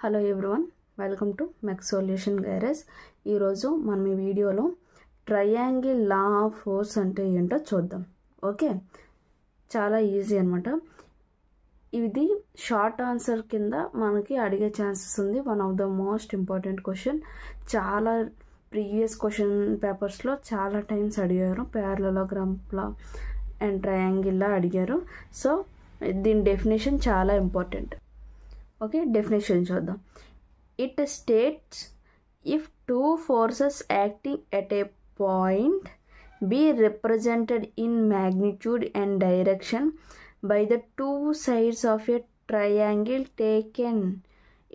Hello everyone, welcome to mess solution garage. ఈరోజు మనం ఈ వీడియోలో ట్రయాంగిల్ లా ఆఫ్ ఫోర్స్ అంటే ఏంటో చూద్దాం. ఓకే, చాలా ఈజీ అనమాట. ఇది షార్ట్ ఆన్సర్ కింద మనకి అడిగే ఛాన్సెస్ ఉంది. One of the most important question. చాలా ప్రీవియస్ క్వశ్చన్ పేపర్స్లో చాలా టైమ్స్ అడిగారు. ప్యారలలోగ్రామ్ లా అండ్ ట్రయాంగిల్ లా అడిగారు. సో దీని డెఫినేషన్ చాలా ఇంపార్టెంట్. ఓకే, డెఫినేషన్ చూద్దాం. It states if two forces acting at a point be represented in magnitude and direction by the two sides of a triangle taken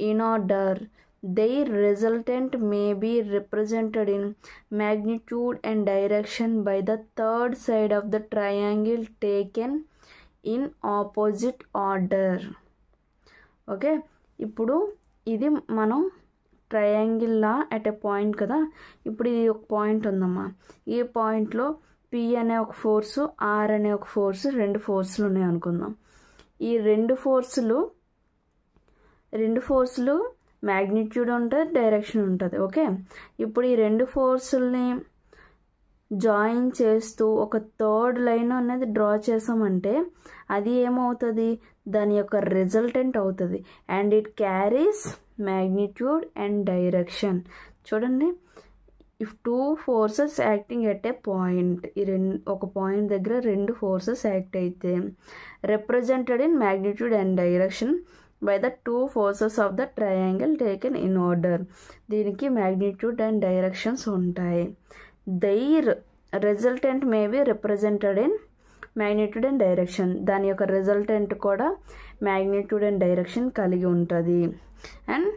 in order, their resultant may be represented in magnitude and direction by the third side of the triangle taken in opposite order. Okay, ఇప్పుడు ఇది మనం triangle law at a point కదా. ఇప్పుడు ఇది ఒక point ఉందమ్మా. ఈ పాయింట్లో పి అనే ఒక ఫోర్సు, ఆర్ అనే ఒక ఫోర్సు, రెండు ఫోర్సులు ఉన్నాయి అనుకుందాం. ఈ రెండు ఫోర్సులు మ్యాగ్నిట్యూడ్ ఉంటుంది, డైరెక్షన్ ఉంటుంది. ఓకే, ఇప్పుడు ఈ రెండు ఫోర్సుల్ని జాయిన్ చేస్తూ ఒక థర్డ్ లైన్ అనేది డ్రా చేసామంటే అది ఏమవుతుంది, దాని యొక్క రిజల్టెంట్ అవుతుంది. And it carries magnitude and direction. చూడండి, if two forces acting at a point, ఒక పాయింట్ దగ్గర రెండు ఫోర్సెస్ యాక్ట్ అయితే represented in magnitude and direction by the two forces of the triangle taken in order. దీనికి magnitude and directions ఉంటాయి. Their resultant may be represented in magnitude and direction. దాని యొక్క resultant కూడా magnitude and direction కలిగి ఉంటుంది. And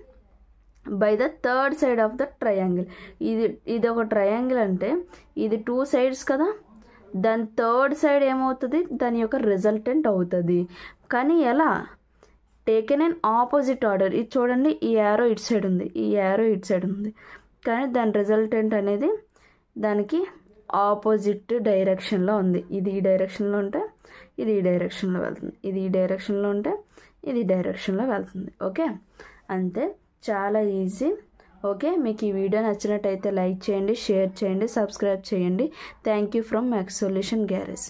by the third side of the triangle. ఇది ఒక triangle అంటే ఇది టూ సైడ్స్ కదా, దాని థర్డ్ సైడ్ ఏమవుతుంది, దాని యొక్క రిజల్టెంట్ అవుతుంది. కానీ ఎలా? Taken in opposite order. ఇది చూడండి, ఈ యారో ఇటు సైడ్ ఉంది, ఈ యారో ఇటు సైడ్ ఉంది, కానీ దాని రిజల్టెంట్ అనేది దానికి ఆపోజిట్ డైరెక్షన్లో ఉంది. ఇది ఈ డైరెక్షన్లో ఉంటే ఇది ఈ డైరెక్షన్లో వెళ్తుంది, ఇది ఈ డైరెక్షన్లో ఉంటే ఇది డైరెక్షన్లో వెళ్తుంది. ఓకే, అంతే, చాలా ఈజీ. ఓకే, మీకు ఈ వీడియో నచ్చినట్టయితే లైక్ చేయండి, షేర్ చేయండి, సబ్స్క్రైబ్ చేయండి. Thank you from mess solution garage.